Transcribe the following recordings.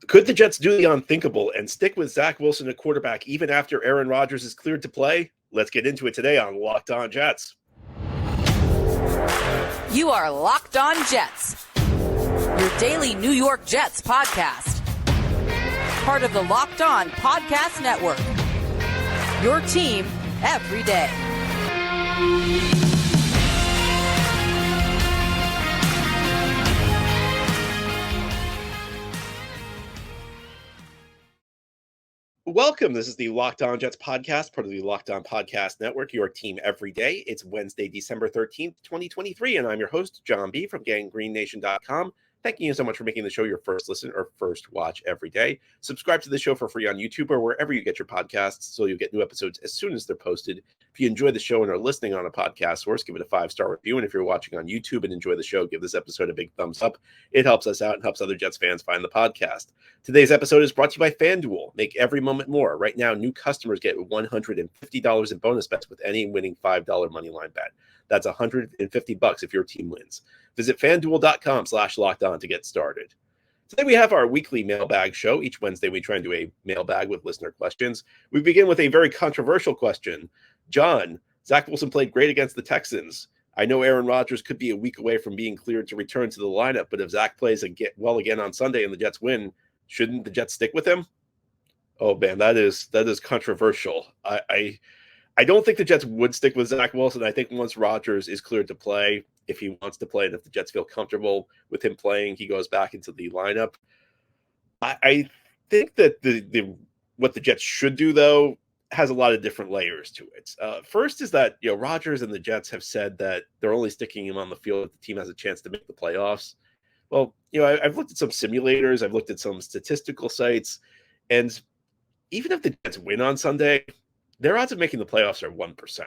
Could the Jets do the unthinkable and stick with Zach Wilson at quarterback even after Aaron Rodgers is cleared to play? Let's get into it today on Locked On Jets. You are Locked On Jets, your daily New York Jets podcast. Part of the Locked On Podcast Network, your team every day. Welcome. This is the Locked On Jets podcast, part of the Locked On Podcast Network, your team every day. It's Wednesday, December 13th, 2023, and I'm your host, John B. from GangGreenNation.com. Thanking you so much for making the show your first listen or first watch every day. Subscribe to the show for free on YouTube or wherever you get your podcasts so you'll get new episodes as soon as they're posted. If you enjoy the show and are listening on a podcast source, give it a 5-star review. And if you're watching on YouTube and enjoy the show, give this episode a big thumbs up. It helps us out and helps other Jets fans find the podcast. Today's episode is brought to you by FanDuel. Make every moment more. Right now, new customers get $150 in bonus bets with any winning $5 moneyline bet. That's $150 if your team wins. Visit FanDuel.com/lockedon to get started. Today we have our weekly mailbag show. Each Wednesday we try and do a mailbag with listener questions. We begin with a very controversial question. John, Zach Wilson played great against the Texans. I know Aaron Rodgers could be a week away from being cleared to return to the lineup, but if Zach plays well again on Sunday and the Jets win, shouldn't the Jets stick with him? Oh man, that is controversial. I don't think the Jets would stick with Zach Wilson. I think once Rodgers is cleared to play, if he wants to play and if the Jets feel comfortable with him playing, he goes back into the lineup. I think that what the Jets should do, though, has a lot of different layers to it. First is that Rodgers and the Jets have said that they're only sticking him on the field if the team has a chance to make the playoffs. Well, I've looked at some simulators, I've looked at some statistical sites, and even if the Jets win on Sunday, their odds of making the playoffs are 1%,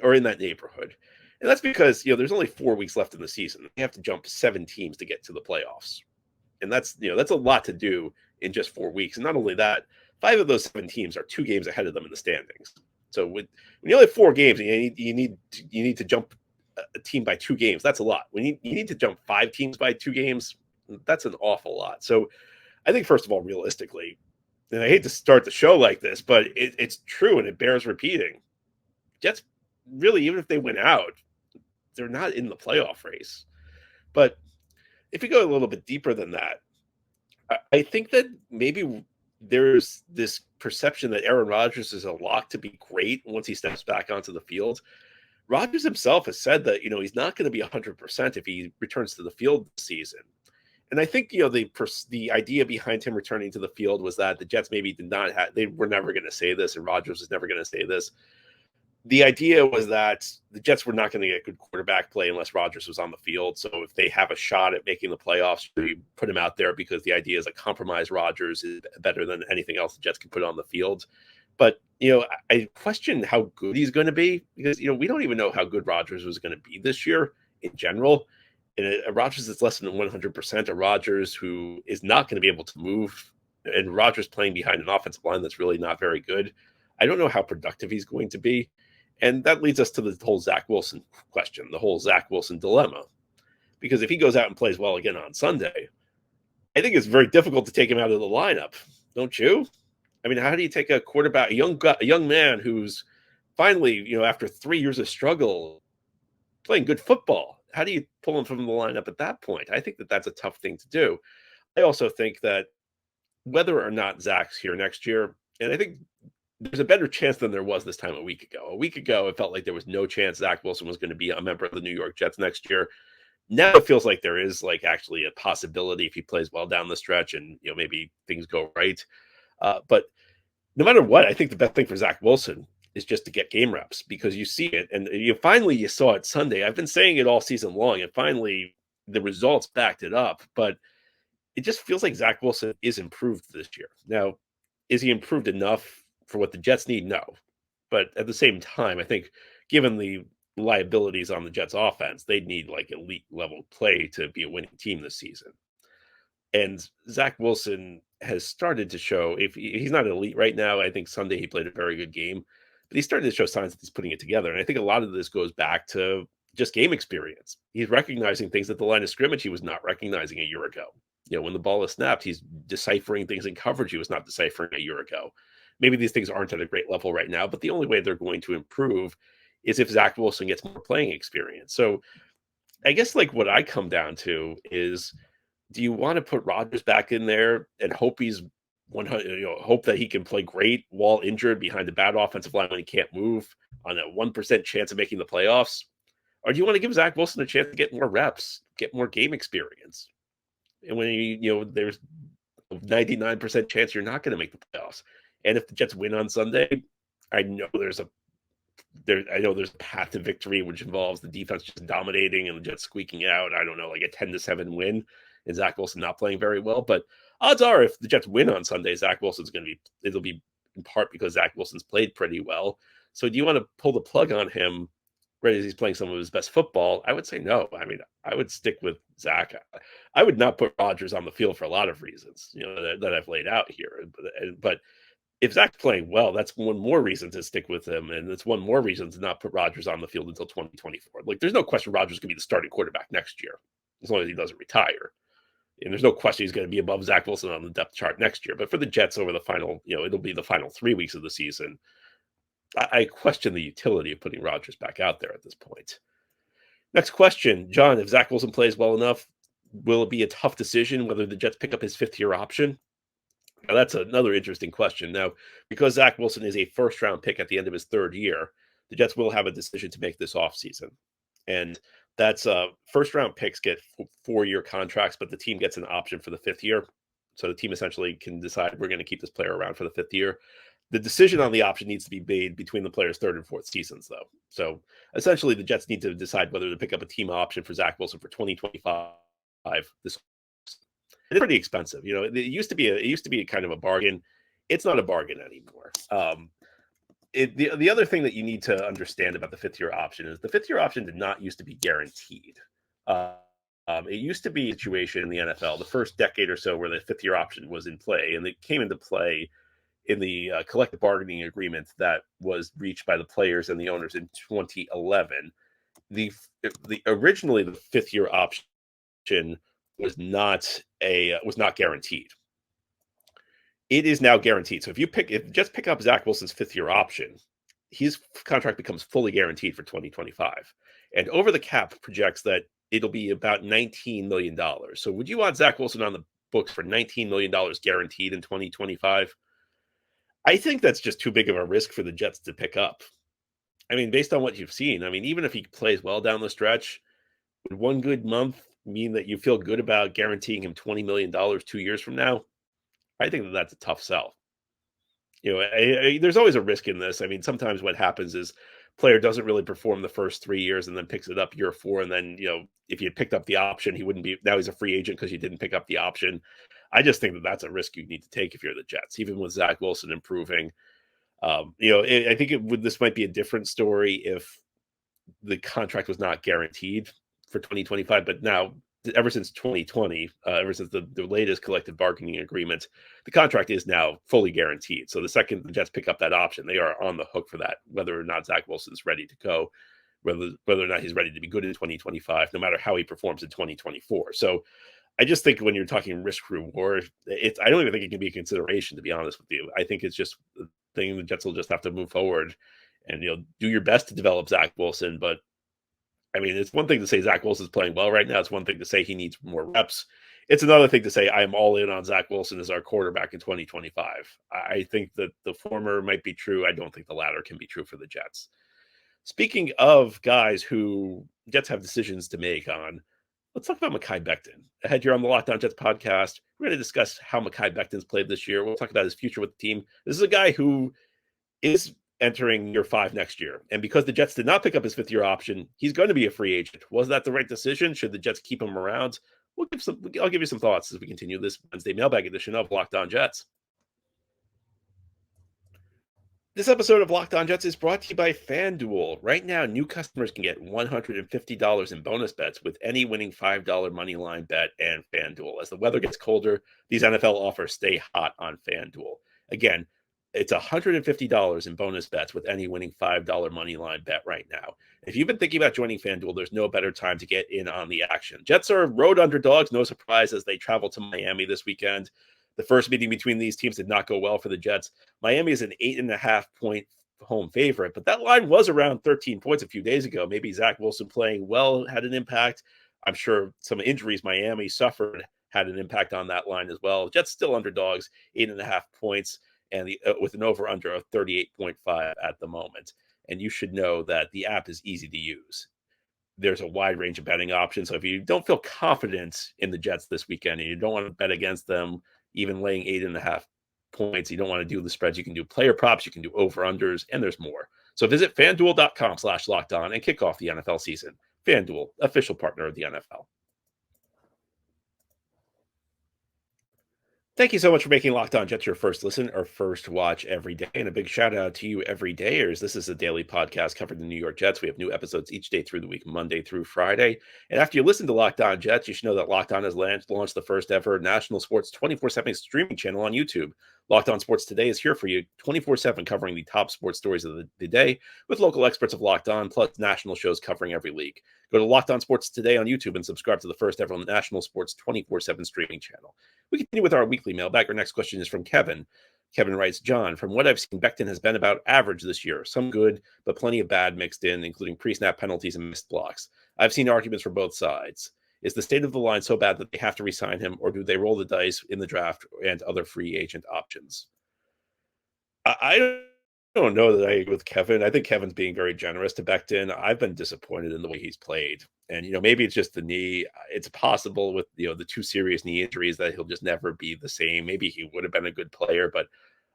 or in that neighborhood. And that's because, there's only 4 weeks left in the season. You have to jump 7 teams to get to the playoffs. And that's a lot to do in just 4 weeks. And not only that, 5 of those 7 teams are 2 games ahead of them in the standings. So when you only have 4 games, and you need to jump a team by 2 games, that's a lot. When you need to jump 5 teams by 2 games, that's an awful lot. So I think, first of all, realistically, and I hate to start the show like this, but it's true and it bears repeating. Jets really, even if they win out, they're not in the playoff race. But if we go a little bit deeper than that, I think that maybe there's this perception that Aaron Rodgers is a lock to be great once he steps back onto the field. Rodgers himself has said that, he's not going to be 100% if he returns to the field this season. And I think, the idea behind him returning to the field was that the Jets maybe they were never going to say this, and Rodgers was never going to say this. The idea was that the Jets were not going to get good quarterback play unless Rodgers was on the field. So if they have a shot at making the playoffs, you put him out there because the idea is a compromise Rodgers is better than anything else the Jets can put on the field. But, I question how good he's going to be because, we don't even know how good Rodgers was going to be this year in general. And a Rodgers that's less than 100%, a Rodgers who is not going to be able to move, and Rodgers playing behind an offensive line that's really not very good. I don't know how productive he's going to be. And that leads us to the whole Zach Wilson question, the whole Zach Wilson dilemma. Because if he goes out and plays well again on Sunday, I think it's very difficult to take him out of the lineup. Don't you? I mean, how do you take a quarterback, a young man who's finally, after 3 years of struggle, playing good football? How do you pull him from the lineup at that point? I think that that's a tough thing to do. I also think that whether or not Zach's here next year, and I think there's a better chance than there was this time a week ago. A week ago, it felt like there was no chance Zach Wilson was going to be a member of the New York Jets next year. Now it feels like there is actually a possibility if he plays well down the stretch and maybe things go right. But no matter what, I think the best thing for Zach Wilson is just to get game reps because you see it. And you saw it Sunday. I've been saying it all season long, and finally the results backed it up. But it just feels like Zach Wilson is improved this year. Now, is he improved enough for what the Jets need? No. But at the same time, I think given the liabilities on the Jets offense, they'd need elite level play to be a winning team this season. And Zach Wilson has started to show, if he's not elite right now, I think Sunday he played a very good game. But he's starting to show signs that he's putting it together. And I think a lot of this goes back to just game experience. He's recognizing things at the line of scrimmage he was not recognizing a year ago. When the ball is snapped, he's deciphering things in coverage he was not deciphering a year ago. Maybe these things aren't at a great level right now, but the only way they're going to improve is if Zach Wilson gets more playing experience. So I guess like what I come down to is, do you want to put Rodgers back in there and hope he's 100, hope that he can play great while injured behind a bad offensive line when he can't move on a 1% chance of making the playoffs? Or do you want to give Zach Wilson a chance to get more reps, get more game experience? And when there's a 99% chance you're not going to make the playoffs. And if the Jets win on Sunday, I know there's a path to victory, which involves the defense just dominating and the Jets squeaking out. I don't know, like a 10-7 win and Zach Wilson not playing very well. But odds are if the Jets win on Sunday, Zach Wilson's it'll be in part because Zach Wilson's played pretty well. So do you want to pull the plug on him right as he's playing some of his best football? I would say no. I mean, I would stick with Zach. I would not put Rodgers on the field for a lot of reasons, that I've laid out here. But if Zach's playing well, that's one more reason to stick with him, and it's one more reason to not put Rodgers on the field until 2024. Like, there's no question Rodgers can be the starting quarterback next year, as long as he doesn't retire. And there's no question he's going to be above Zach Wilson on the depth chart next year. But for the Jets over the final, it'll be the final 3 weeks of the season. I question the utility of putting Rodgers back out there at this point. Next question, John, if Zach Wilson plays well enough, will it be a tough decision whether the Jets pick up his 5th-year option? Now, that's another interesting question. Now, because Zach Wilson is a first-round pick at the end of his 3rd year, the Jets will have a decision to make this offseason. And that's first-round picks get 4-year contracts, but the team gets an option for the 5th year. So the team essentially can decide we're going to keep this player around for the 5th year. The decision on the option needs to be made between the player's 3rd and 4th seasons, though. So essentially, the Jets need to decide whether to pick up a team option for Zach Wilson for 2025. It's pretty expensive. It used to be a kind of a bargain. It's not a bargain anymore. The other thing that you need to understand about the 5th-year option is the 5th-year option did not used to be guaranteed. It used to be a situation in the NFL, the first decade or so, where the 5th-year option was in play, and it came into play in the collective bargaining agreement that was reached by the players and the owners in 2011. Originally, the 5th-year option was not guaranteed. It is now guaranteed. So if just pick up Zach Wilson's 5th-year option, his contract becomes fully guaranteed for 2025. And over the cap projects that it'll be about $19 million. So would you want Zach Wilson on the books for $19 million guaranteed in 2025? I think that's just too big of a risk for the Jets to pick up. I mean, based on what you've seen, even if he plays well down the stretch, would one good month mean that you feel good about guaranteeing him $20 million 2 years from now? I think that's a tough sell. There's always a risk in this. Sometimes what happens is player doesn't really perform the first 3 years and then picks it up year 4. And then, if you had picked up the option, he wouldn't be, now he's a free agent because you didn't pick up the option. I just think that that's a risk you need to take if you're the Jets, even with Zach Wilson improving. I think this might be a different story if the contract was not guaranteed for 2025, but now ever since 2020, ever since the latest collective bargaining agreement, the contract is now fully guaranteed. So the second the Jets pick up that option, they are on the hook for that, whether or not Zach Wilson's ready to go, whether or not he's ready to be good in 2025, no matter how he performs in 2024. So I just think when you're talking risk reward, I don't even think it can be a consideration, to be honest with you. I think it's just the thing the Jets will just have to move forward and do your best to develop Zach Wilson. But it's one thing to say Zach Wilson's playing well right now. It's one thing to say he needs more reps. It's another thing to say I'm all in on Zach Wilson as our quarterback in 2025. I think that the former might be true. I don't think the latter can be true for the Jets. Speaking of guys who Jets have decisions to make on, let's talk about Mekhi Becton. Ahead here on the Locked On Jets podcast, we're going to discuss how Mekhi Becton's played this year. We'll talk about his future with the team. This is a guy who is entering year 5 next year. And because the Jets did not pick up his 5th-year option, he's going to be a free agent. Was that the right decision? Should the Jets keep him around? I'll give you some thoughts as we continue this Wednesday mailbag edition of Locked On Jets. This episode of Locked On Jets is brought to you by FanDuel. Right now, new customers can get $150 in bonus bets with any winning $5 moneyline bet and FanDuel. As the weather gets colder, these NFL offers stay hot on FanDuel. Again, It's $150 in bonus bets with any winning $5 money line bet right now. If you've been thinking about joining FanDuel, there's no better time to get in on the action. Jets are road underdogs, no surprise, as they travel to Miami this weekend. The first meeting between these teams did not go well for the Jets. Miami is an 8.5-point home favorite, but that line was around 13 points a few days ago. Maybe Zach Wilson playing well had an impact. I'm sure some injuries Miami suffered had an impact on that line as well. Jets still underdogs, 8.5 points, and with an over-under of 38.5 at the moment. And you should know that the app is easy to use. There's a wide range of betting options. So if you don't feel confident in the Jets this weekend and you don't want to bet against them, even laying 8.5 points, you don't want to do the spreads, you can do player props, you can do over-unders, and there's more. So visit FanDuel.com/lockedon and kick off the NFL season. FanDuel, official partner of the NFL. Thank you so much for making Locked On Jets your first listen or first watch every day. And a big shout out to you everydayers. This is a daily podcast covering the New York Jets. We have new episodes each day through the week, Monday through Friday. And after you listen to Locked On Jets, you should know that Locked On has launched the first ever national sports 24/7 streaming channel on YouTube. Locked On Sports Today is here for you 24/7, covering the top sports stories of the day with local experts of Locked On, plus national shows covering every league. Go to Locked On Sports Today on YouTube and subscribe to the first ever national sports 24/7 streaming channel. We continue with our weekly mailbag. Our next question is from Kevin. Kevin writes, John, from what I've seen, Becton has been about average this year. Some good, but plenty of bad mixed in, including pre-snap penalties and missed blocks. I've seen arguments for both sides. Is the state of the line so bad that they have to re-sign him, or do they roll the dice in the draft and other free agent options? I don't know that I agree with Kevin. I think Kevin's being very generous to Becton. I've been disappointed in the way he's played. And, maybe it's just the knee. It's possible with, the two serious knee injuries that he'll just never be the same. Maybe he would have been a good player, but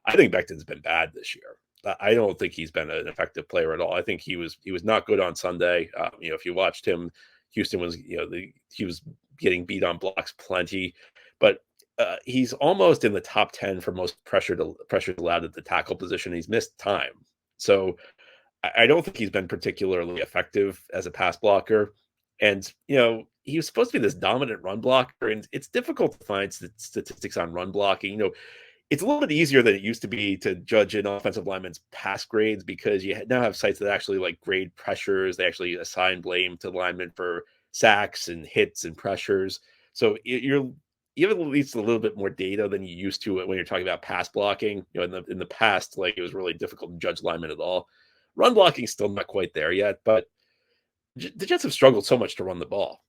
I think Becton's been bad this year. I don't think he's been an effective player at all. I think he was not good on Sunday. If you watched him, Houston was, he was getting beat on blocks plenty, but he's almost in the top 10 for most pressures allowed at the tackle position. He's missed time. So I don't think he's been particularly effective as a pass blocker. And, he was supposed to be this dominant run blocker, and it's difficult to find statistics on run blocking. It's a little bit easier than it used to be to judge an offensive lineman's pass grades, because you now have sites that actually grade pressures. They actually assign blame to the lineman for sacks and hits and pressures. So you have at least a little bit more data than you used to when you're talking about pass blocking. In the past, it was really difficult to judge linemen at all. Run blocking is still not quite there yet, but the Jets have struggled so much to run the ball.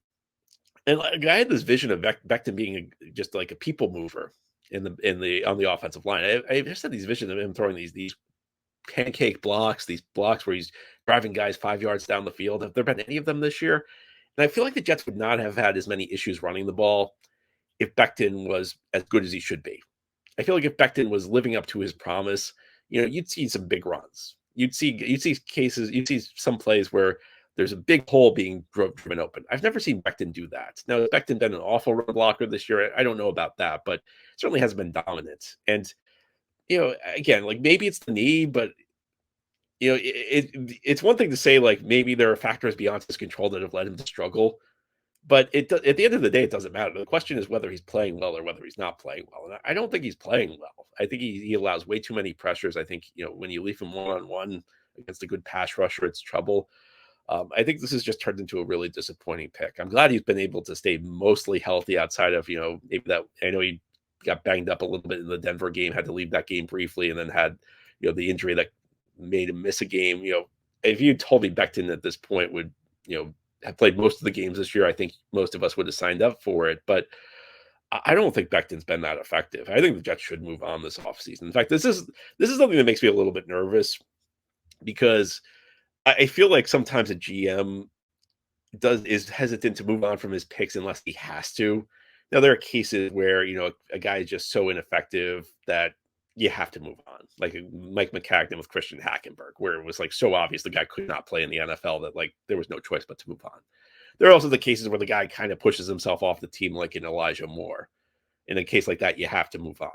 And I had this vision of Becton being just like a people mover on the offensive line. I just had these visions of him throwing these pancake blocks, these blocks where he's driving guys 5 yards down the field. Have there been any of them this year? And I feel like the Jets would not have had as many issues running the ball if Becton was as good as he should be. I feel like if Becton was living up to his promise, you'd see some big runs. You'd see some plays where there's a big hole being driven open. I've never seen Becton do that. Now, has Becton been an awful run blocker this year? I don't know about that, but certainly hasn't been dominant. And, again, maybe it's the knee, but, it's one thing to say, maybe there are factors beyond his control that have led him to struggle. But at the end of the day, it doesn't matter. The question is whether he's playing well or whether he's not playing well. And I don't think he's playing well. I think he allows way too many pressures. I think, when you leave him one-on-one against a good pass rusher, it's trouble. I think this has just turned into a really disappointing pick. I'm glad he's been able to stay mostly healthy outside of, maybe that. I know he got banged up a little bit in the Denver game, had to leave that game briefly, and then had, the injury that made him miss a game. If you told me Becton at this point would, have played most of the games this year, I think most of us would have signed up for it. But I don't think Becton's been that effective. I think the Jets should move on this offseason. In fact, this is something that makes me a little bit nervous, because I feel like sometimes a GM is hesitant to move on from his picks unless he has to. Now, there are cases where, a guy is just so ineffective that you have to move on, like Mike McCagnon with Christian Hackenberg, where it was so obvious the guy could not play in the NFL that there was no choice but to move on. There are also the cases where the guy kind of pushes himself off the team, like in Elijah Moore. In a case like that, you have to move on.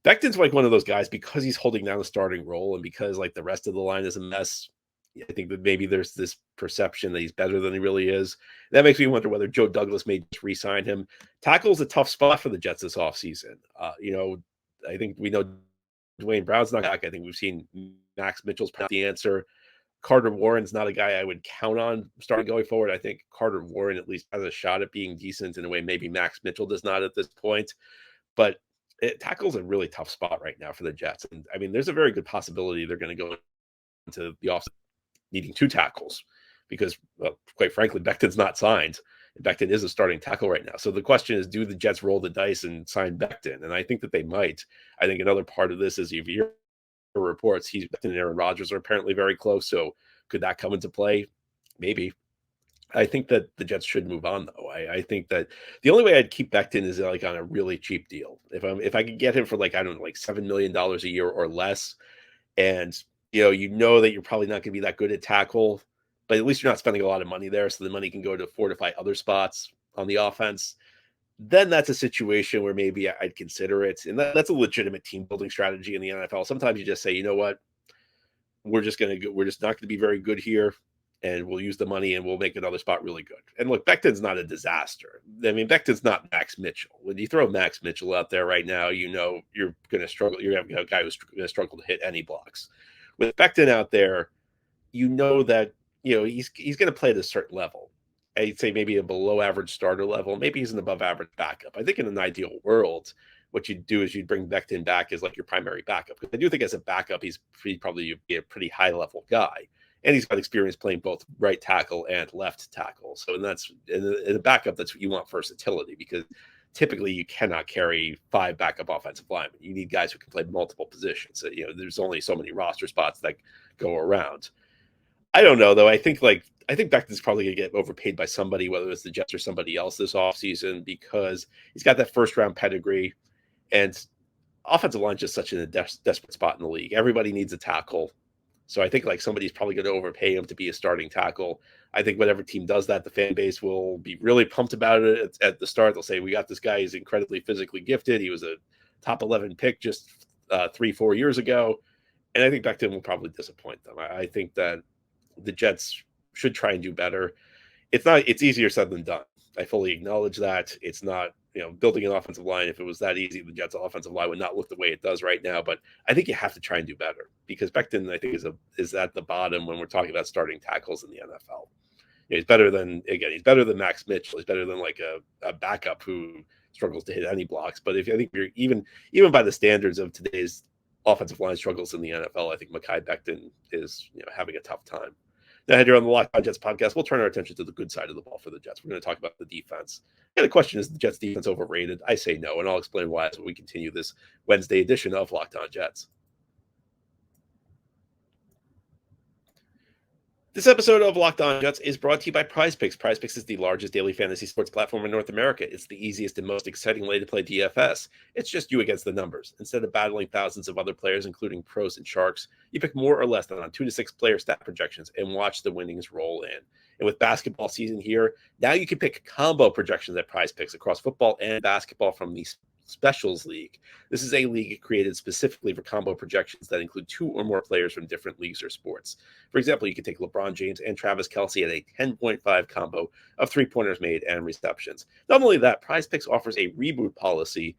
Becton's one of those guys, because he's holding down the starting role and because the rest of the line is a mess. I think that maybe there's this perception that he's better than he really is. That makes me wonder whether Joe Douglas may just re-sign him. Tackle's a tough spot for the Jets this offseason. I think we know Dwayne Brown's not back. I think we've seen Max Mitchell's probably the answer. Carter Warren's not a guy I would count on starting going forward. I think Carter Warren at least has a shot at being decent in a way maybe Max Mitchell does not at this point. But tackle's a really tough spot right now for the Jets. And I mean, there's a very good possibility they're going to go into the offseason needing 2 tackles because, well, quite frankly, Becton's not signed. Becton is a starting tackle right now. So the question is, do the Jets roll the dice and sign Becton? And I think that they might. I think another part of this is if you're reports, Becton and Aaron Rodgers are apparently very close. So could that come into play? Maybe. I think that the Jets should move on, though. I think that the only way I'd keep Becton is like on a really cheap deal. If I could get him for like, I don't know, like $7 million a year or less, and you know that you're probably not going to be that good at tackle, but at least you're not spending a lot of money there, so the money can go to fortify other spots on the offense. Then that's a situation where maybe I'd consider it, and that's a legitimate team building strategy in the NFL. Sometimes you just say, you know what, we're just not going to be very good here, and we'll use the money and we'll make another spot really good. And look, Becton's not a disaster. I mean, Becton's not Max Mitchell. When you throw Max Mitchell out there right now, you're going to struggle. You're going to have a guy who's going to struggle to hit any blocks. With Becton out there, that he's going to play at a certain level. I'd say maybe a below average starter level. Maybe he's an above average backup. I think in an ideal world, what you'd do is you'd bring Becton back as like your primary backup. Because I do think as a backup, he's probably a pretty high level guy. And he's got experience playing both right tackle and left tackle. So that's in a backup, that's what you want, versatility, because typically you cannot carry 5 backup offensive linemen. You need guys who can play multiple positions. So, there's only so many roster spots that go around. I don't know, though. I think Becton's probably going to get overpaid by somebody, whether it's the Jets or somebody else this offseason, because he's got that first-round pedigree, and offensive line is just such a desperate spot in the league. Everybody needs a tackle. So I think like somebody's probably going to overpay him to be a starting tackle. I think whatever team does that, the fan base will be really pumped about it at the start. They'll say, we got this guy. He's incredibly physically gifted. He was a top 11 pick just 3-4 years ago. And I think Becton will probably disappoint them. I think that the Jets should try and do better. It's easier said than done. I fully acknowledge that. It's not, building an offensive line. If it was that easy, the Jets' offensive line would not look the way it does right now. But I think you have to try and do better, because Becton, I think, is at the bottom when we're talking about starting tackles in the NFL. He's better than Max Mitchell. He's better than like a backup who struggles to hit any blocks. But I think you're even by the standards of today's offensive line struggles in the NFL, I think Mekhi Becton is having a tough time. Now, here on the Locked On Jets podcast, we'll turn our attention to the good side of the ball for the Jets. We're going to talk about the defense. And the question is, the Jets defense overrated? I say no, and I'll explain why as we continue this Wednesday edition of Locked On Jets. This episode of Locked On Jets is brought to you by PrizePicks. PrizePicks is the largest daily fantasy sports platform in North America. It's the easiest and most exciting way to play DFS. It's just you against the numbers. Instead of battling thousands of other players, including pros and sharks, you pick more or less than on 2 to 6 player stat projections and watch the winnings roll in. And with basketball season here, now you can pick combo projections at PrizePicks across football and basketball from the Specials League. This is a league created specifically for combo projections that include 2 or more players from different leagues or sports. For example, you can take LeBron James and Travis Kelce at a 10.5 combo of 3-pointers made and receptions. Not only that, PrizePicks offers a reboot policy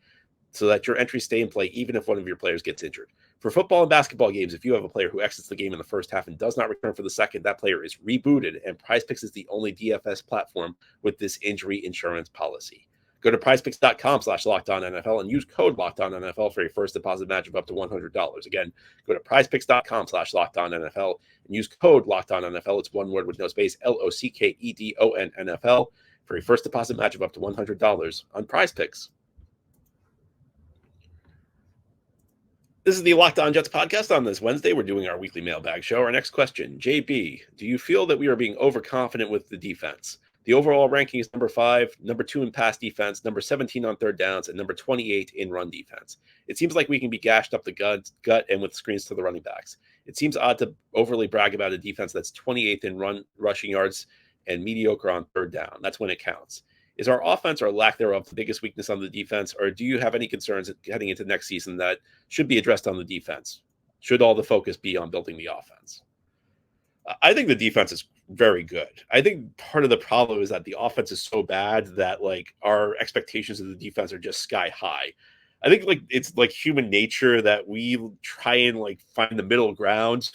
so that your entries stay in play even if one of your players gets injured. For football and basketball games, if you have a player who exits the game in the first half and does not return for the second, that player is rebooted, and PrizePicks is the only DFS platform with this injury insurance policy. Go to prizepicks.com/LockedOnNFL and use code LockedOnNFL for a first deposit match of up to $100. Again, go to prizepicks.com/LockedOnNFL and use code LockedOnNFL. It's one word with no space, LOCKEDONNFL, for a first deposit match of up to $100 on PrizePicks. This is the Locked On Jets podcast. On this Wednesday, we're doing our weekly mailbag show. Our next question, JB, do you feel that we are being overconfident with the defense? The overall ranking is number 5, number 2 in pass defense, number 17 on third downs, and number 28 in run defense. It seems like we can be gashed up the gut and with screens to the running backs. It seems odd to overly brag about a defense that's 28th in rushing yards and mediocre on third down. That's when it counts. Is our offense or lack thereof the biggest weakness on the defense, or do you have any concerns heading into next season that should be addressed on the defense? Should all the focus be on building the offense? I think the defense is very good. I think part of the problem is that the offense is so bad that like our expectations of the defense are just sky high. I think like it's like human nature that we try and like find the middle ground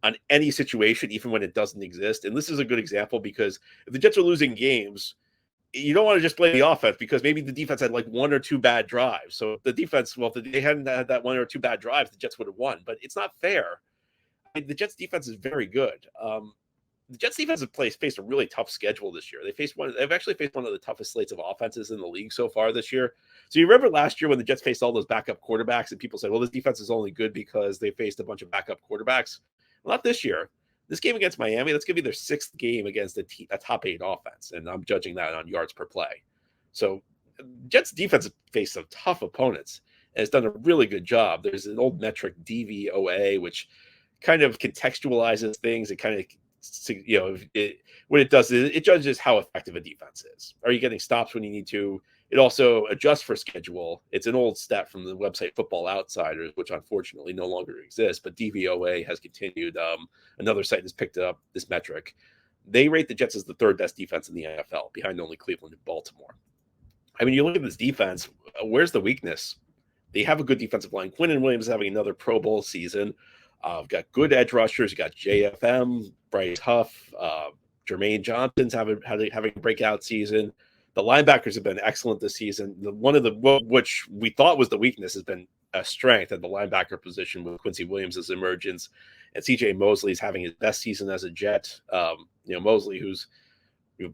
on any situation, even when it doesn't exist. And this is a good example because if the Jets are losing games, you don't want to just blame the offense because maybe the defense had like one or two bad drives. So the defense, well, if they hadn't had that one or two bad drives, the Jets would have won. But it's not fair. I mean, the Jets defense is very good. The Jets defense has faced a really tough schedule this year. They've actually faced one of the toughest slates of offenses in the league so far this year. So you remember last year when the Jets faced all those backup quarterbacks and people said, well, this defense is only good because they faced a bunch of backup quarterbacks. Well, not this year. This game against Miami, that's going to be their sixth game against a top 8 offense, and I'm judging that on yards per play. So Jets defense has faced some tough opponents and has done a really good job. There's an old metric, DVOA, which kind of contextualizes things. It kind of, what it does is it judges how effective a defense is. Are you getting stops when you need to? It also adjusts for schedule. It's an old stat from the website Football Outsiders, which unfortunately no longer exists, but DVOA has continued. Another site has picked up this metric. They rate the Jets as the third best defense in the NFL, behind only Cleveland and Baltimore. I mean, you look at this defense, where's the weakness? They have a good defensive line. Quinnen Williams is having another Pro Bowl season. Got good edge rushers. You got JFM, Bryce Huff, Jermaine Johnson's having a breakout season. The linebackers have been excellent this season. One of the which we thought was the weakness has been a strength at the linebacker position with Quincy Williams' emergence, and C.J. Mosley is having his best season as a Jet. Mosley, who's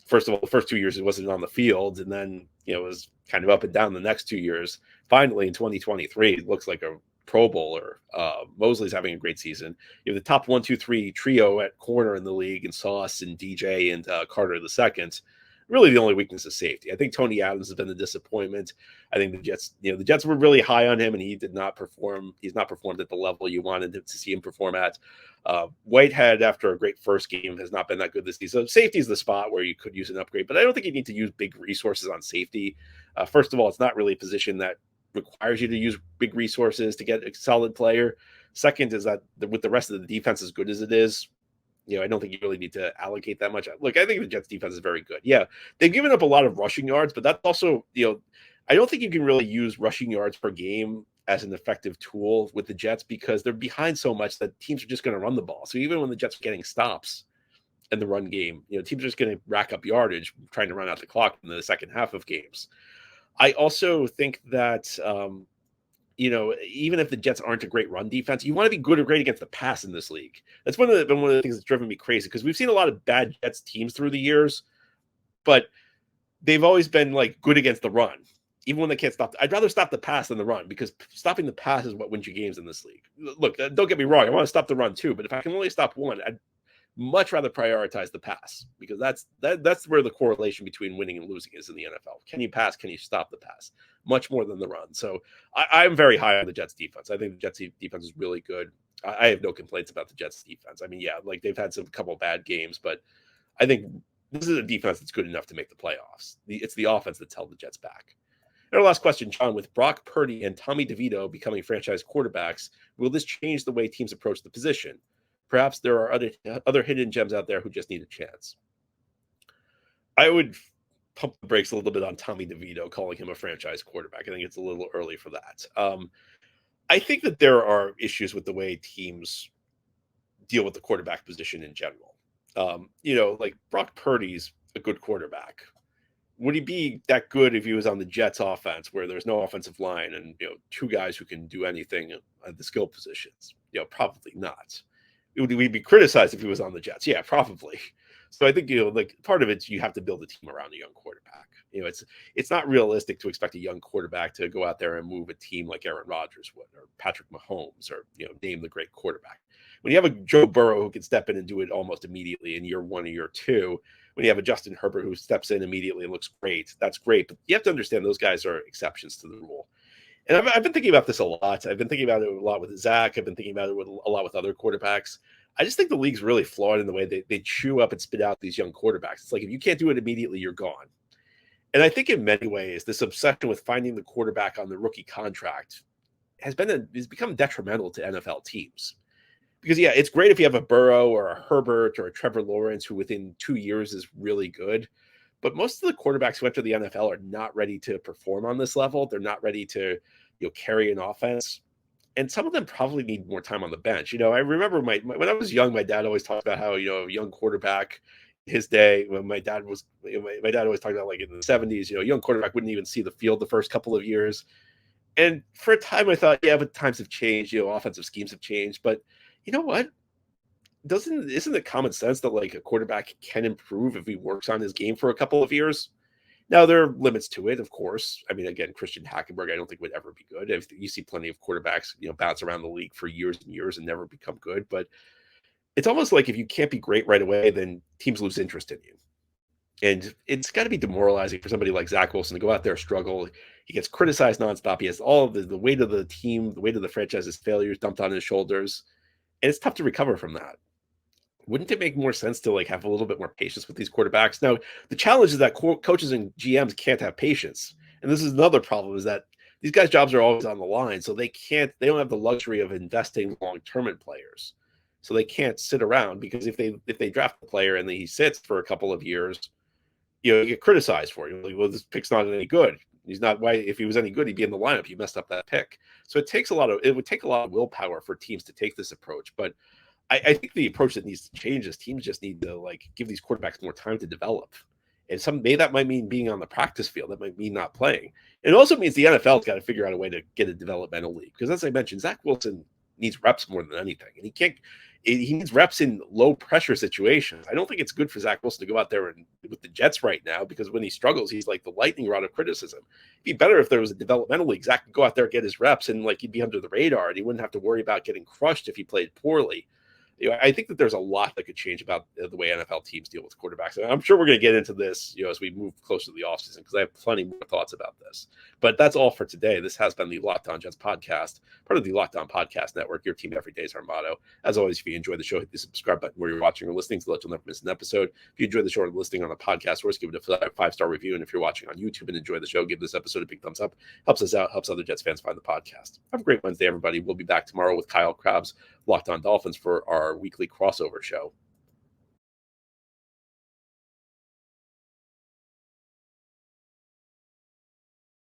first of all the first 2 years he wasn't on the field, and then was kind of up and down the next 2 years. Finally, in 2023, it looks like a Pro Bowler. Mosley's having a great season. You have the top 1-2-3 trio at corner in the league, and Sauce and DJ and Carter II. Really, the only weakness is safety. I think Tony Adams has been a disappointment. I think the Jets were really high on him, and he did not perform. He's not performed at the level you wanted to see him perform at. Whitehead, after a great first game, has not been that good this season. So safety is the spot where you could use an upgrade, but I don't think you need to use big resources on safety. First of all, it's not really a position that requires you to use big resources to get a solid player. Second is that with the rest of the defense as good as it is, I don't think you really need to allocate that much. Look, I think the Jets defense is very good. Yeah, they've given up a lot of rushing yards, but that's also, I don't think you can really use rushing yards per game as an effective tool with the Jets because they're behind so much that teams are just going to run the ball. So even when the Jets are getting stops in the run game, teams are just going to rack up yardage trying to run out the clock in the second half of games. I also think that, even if the Jets aren't a great run defense, you want to be good or great against the pass in this league. That's one of the things that's driven me crazy because we've seen a lot of bad Jets teams through the years, but they've always been like good against the run, even when they can't stop. I'd rather stop the pass than the run because stopping the pass is what wins you games in this league. Look, don't get me wrong. I want to stop the run too, but if I can only stop one, I'd much rather prioritize the pass because that's where the correlation between winning and losing is in the NFL. Can you pass? Can you stop the pass? Much more than the run. So I'm very high on the Jets defense. I think the Jets defense is really good. I have no complaints about the Jets defense. I mean, yeah, like they've had some couple bad games, but I think this is a defense that's good enough to make the playoffs. It's the offense that's held the Jets back. And our last question, John, with Brock Purdy and Tommy DeVito becoming franchise quarterbacks, will this change the way teams approach the position? Perhaps there are other hidden gems out there who just need a chance. I would pump the brakes a little bit on Tommy DeVito, calling him a franchise quarterback. I think it's a little early for that. I think that there are issues with the way teams deal with the quarterback position in general. Like Brock Purdy's a good quarterback. Would he be that good if he was on the Jets offense where there's no offensive line and, two guys who can do anything at the skill positions? Probably not. Would he be criticized if he was on the Jets? Yeah, probably. So I think, part of it, you have to build a team around a young quarterback. It's not realistic to expect a young quarterback to go out there and move a team like Aaron Rodgers would, or Patrick Mahomes, or, name the great quarterback. When you have a Joe Burrow who can step in and do it almost immediately in year one or year two, when you have a Justin Herbert who steps in immediately and looks great, that's great. But you have to understand those guys are exceptions to the rule. And I've been thinking about this a lot. I've been thinking about it a lot with Zach. I've been thinking about it a lot with other quarterbacks. I just think the league's really flawed in the way they chew up and spit out these young quarterbacks. It's like if you can't do it immediately, you're gone. And I think in many ways, this obsession with finding the quarterback on the rookie contract has become detrimental to NFL teams. Because, yeah, it's great if you have a Burrow or a Herbert or a Trevor Lawrence who within 2 years is really good. But most of the quarterbacks who enter the NFL are not ready to perform on this level. They're not ready to, carry an offense. And some of them probably need more time on the bench. I remember when I was young, my dad always talked about how, a young quarterback his day, when my dad was, my dad always talked about like in the 70s, a young quarterback wouldn't even see the field the first couple of years. And for a time I thought, yeah, but times have changed, offensive schemes have changed. But you know what? Isn't it common sense that like a quarterback can improve if he works on his game for a couple of years? Now, there are limits to it, of course. I mean, again, Christian Hackenberg, I don't think would ever be good. You see plenty of quarterbacks, bounce around the league for years and years and never become good. But it's almost like if you can't be great right away, then teams lose interest in you. And it's got to be demoralizing for somebody like Zach Wilson to go out there, struggle. He gets criticized nonstop. He has all of the weight of the team, the weight of the franchise's failures dumped on his shoulders. And it's tough to recover from that. Wouldn't it make more sense to like have a little bit more patience with these quarterbacks? Now, the challenge is that coaches and GMs can't have patience. And this is another problem, is that these guys' jobs are always on the line. So they don't have the luxury of investing long-term in players. So they can't sit around, because if they draft a player and he sits for a couple of years, you get criticized for it. Like, well, this pick's not any good. He's not. Why? If he was any good, he'd be in the lineup. You messed up that pick. So it would take a lot of willpower for teams to take this approach. But I think the approach that needs to change is teams just need to like give these quarterbacks more time to develop. And that might mean being on the practice field. That might mean not playing. It also means the NFL's got to figure out a way to get a developmental league. Because as I mentioned, Zach Wilson needs reps more than anything. And he needs reps in low pressure situations. I don't think it's good for Zach Wilson to go out there and with the Jets right now, because when he struggles, he's like the lightning rod of criticism. It'd be better if there was a developmental league. Zach could go out there, get his reps, and like he'd be under the radar, and he wouldn't have to worry about getting crushed if he played poorly. I think that there's a lot that could change about the way NFL teams deal with quarterbacks. And I'm sure we're going to get into this, as we move closer to the offseason, because I have plenty more thoughts about this. But that's all for today. This has been the Locked On Jets podcast, part of the Locked On Podcast Network. Your team every day is our motto. As always, if you enjoy the show, hit the subscribe button where you're watching or listening to let you never miss an episode. If you enjoy the show or listening on the podcast, of course, give it a 5-star review. And if you're watching on YouTube and enjoy the show, give this episode a big thumbs up. Helps us out, helps other Jets fans find the podcast. Have a great Wednesday, everybody. We'll be back tomorrow with Kyle Krabs, Locked On Dolphins, for our weekly crossover show.